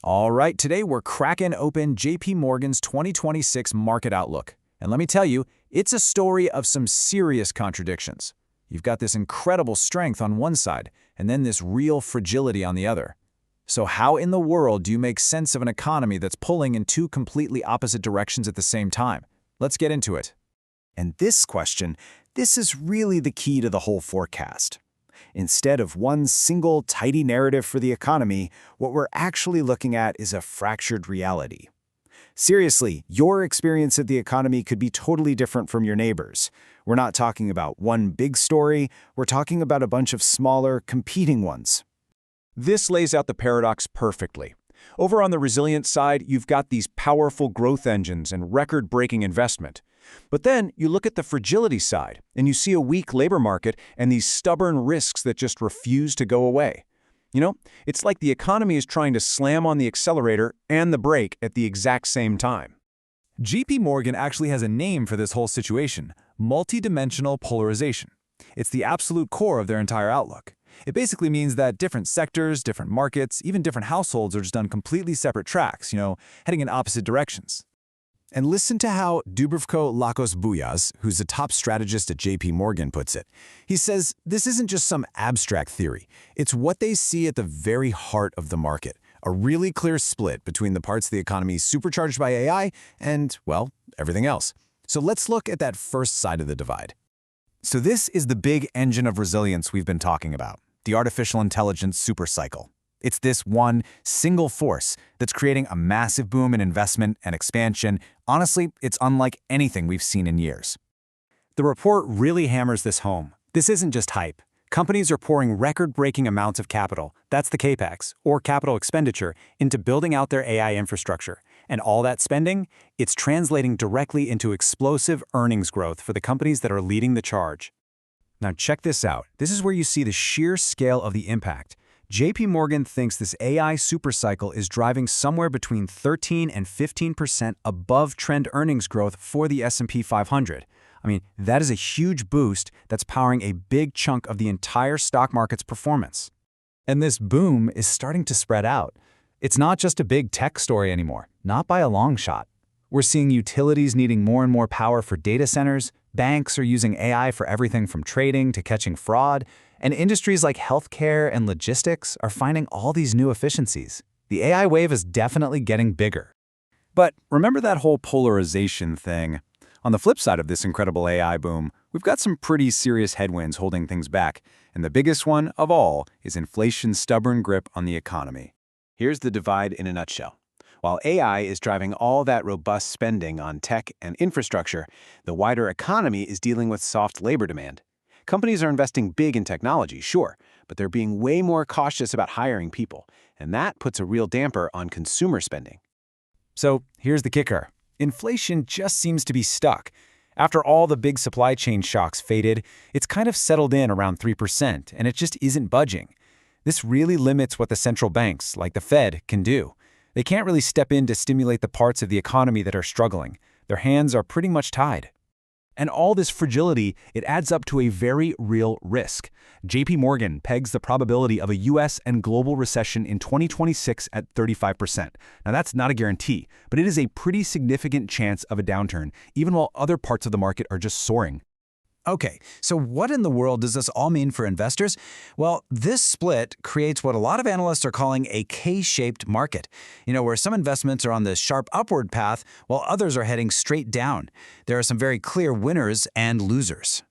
All right, today we're cracking open JP Morgan's 2026 market outlook. And let me tell you, it's a story of some serious contradictions. You've got this incredible strength on one side, and then this real fragility on the other. So how in the world do you make sense of an economy that's pulling in two completely opposite directions at the same time? Let's get into it. And this is really the key to the whole forecast. Instead of one single tidy narrative for the economy, what we're actually looking at is a fractured reality. Seriously, your experience of the economy could be totally different from your neighbors. We're not talking about one big story, we're talking about a bunch of smaller, competing ones. This lays out the paradox perfectly. Over on the resilient side, you've got these powerful growth engines and record-breaking investment. But then you look at the fragility side, and you see a weak labor market and these stubborn risks that just refuse to go away. You know, it's like the economy is trying to slam on the accelerator and the brake at the exact same time. JP Morgan actually has a name for this whole situation: multidimensional polarization. It's the absolute core of their entire outlook. It basically means that different sectors, different markets, even different households are just on completely separate tracks, heading in opposite directions. And listen to how Dubravko Lakos-Buyas, who's a top strategist at JP Morgan, puts it. He says this isn't just some abstract theory. It's what they see at the very heart of the market, a really clear split between the parts of the economy supercharged by AI and, well, everything else. So let's look at that first side of the divide. So this is the big engine of resilience we've been talking about, the artificial intelligence supercycle. It's this one single force that's creating a massive boom in investment and expansion. Honestly, it's unlike anything we've seen in years. The report really hammers this home. This isn't just hype. Companies are pouring record-breaking amounts of capital, that's the CapEx, or capital expenditure, into building out their AI infrastructure. And all that spending, it's translating directly into explosive earnings growth for the companies that are leading the charge. Now check this out. This is where you see the sheer scale of the impact. JP Morgan thinks this AI supercycle is driving somewhere between 13 and 15% above trend earnings growth for the S&P 500. I mean, that is a huge boost that's powering a big chunk of the entire stock market's performance. And this boom is starting to spread out. It's not just a big tech story anymore, not by a long shot. We're seeing utilities needing more and more power for data centers, banks are using AI for everything from trading to catching fraud, and industries like healthcare and logistics are finding all these new efficiencies. The AI wave is definitely getting bigger. But remember that whole polarization thing? On the flip side of this incredible AI boom, we've got some pretty serious headwinds holding things back, and the biggest one of all is inflation's stubborn grip on the economy. Here's the divide in a nutshell. While AI is driving all that robust spending on tech and infrastructure, the wider economy is dealing with soft labor demand. Companies are investing big in technology, sure, but they're being way more cautious about hiring people, and that puts a real damper on consumer spending. So here's the kicker. Inflation just seems to be stuck. After all the big supply chain shocks faded, it's kind of settled in around 3%, and it just isn't budging. This really limits what the central banks, like the Fed, can do. They can't really step in to stimulate the parts of the economy that are struggling. Their hands are pretty much tied. And all this fragility, it adds up to a very real risk. JP Morgan pegs the probability of a US and global recession in 2026 at 35%. Now that's not a guarantee, but it is a pretty significant chance of a downturn, even while other parts of the market are just soaring. Okay, so what in the world does this all mean for investors? Well, this split creates what a lot of analysts are calling a K-shaped market, where some investments are on the sharp upward path while others are heading straight down. There are some very clear winners and losers.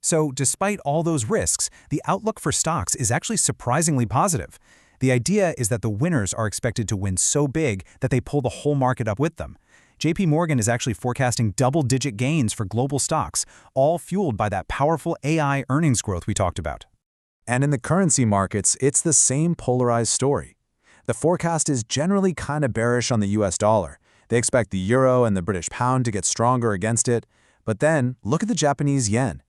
So despite all those risks, the outlook for stocks is actually surprisingly positive. The idea is that the winners are expected to win so big that they pull the whole market up with them. JP Morgan is actually forecasting double-digit gains for global stocks, all fueled by that powerful AI earnings growth we talked about. And in the currency markets, it's the same polarized story. The forecast is generally kind of bearish on the US dollar. They expect the euro and the British pound to get stronger against it. But then, look at the Japanese yen.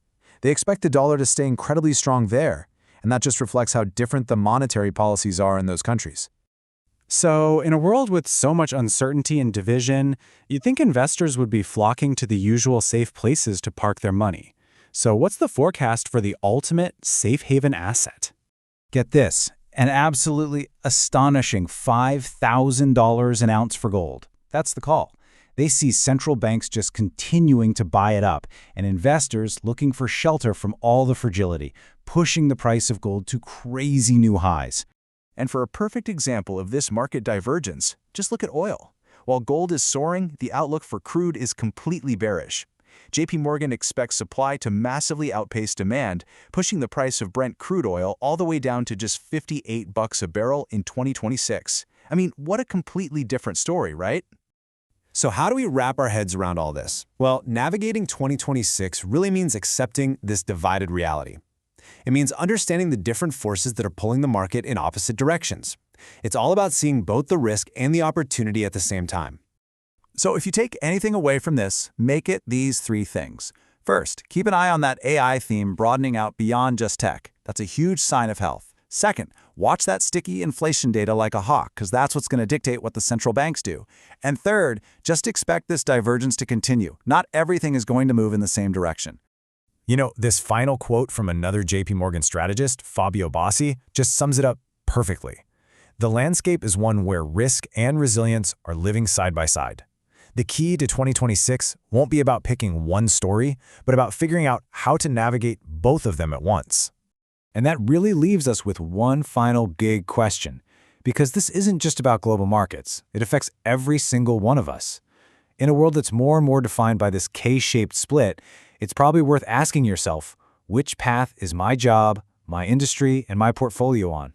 They expect the dollar to stay incredibly strong there, and that just reflects how different the monetary policies are in those countries. So, in a world with so much uncertainty and division, you'd think investors would be flocking to the usual safe places to park their money. So what's the forecast for the ultimate safe haven asset? Get this. An absolutely astonishing $5,000 an ounce for gold. That's the call. They see central banks just continuing to buy it up, and investors looking for shelter from all the fragility, pushing the price of gold to crazy new highs. And for a perfect example of this market divergence, just look at oil. While gold is soaring, the outlook for crude is completely bearish. JP Morgan expects supply to massively outpace demand, pushing the price of Brent crude oil all the way down to just $58 a barrel in 2026. I mean, what a completely different story, right? So how do we wrap our heads around all this? Well, navigating 2026 really means accepting this divided reality. It means understanding the different forces that are pulling the market in opposite directions. It's all about seeing both the risk and the opportunity at the same time. So if you take anything away from this, make it these three things. First, keep an eye on that AI theme broadening out beyond just tech. That's a huge sign of health. Second, watch that sticky inflation data like a hawk, because that's what's going to dictate what the central banks do. And third, just expect this divergence to continue. Not everything is going to move in the same direction. You know, this final quote from another JP Morgan strategist, Fabio Bossi, just sums it up perfectly. The landscape is one where risk and resilience are living side by side. The key to 2026 won't be about picking one story, but about figuring out how to navigate both of them at once. And that really leaves us with one final big question, because this isn't just about global markets. It affects every single one of us. In a world that's more and more defined by this K-shaped split, it's probably worth asking yourself, which path is my job, my industry, and my portfolio on?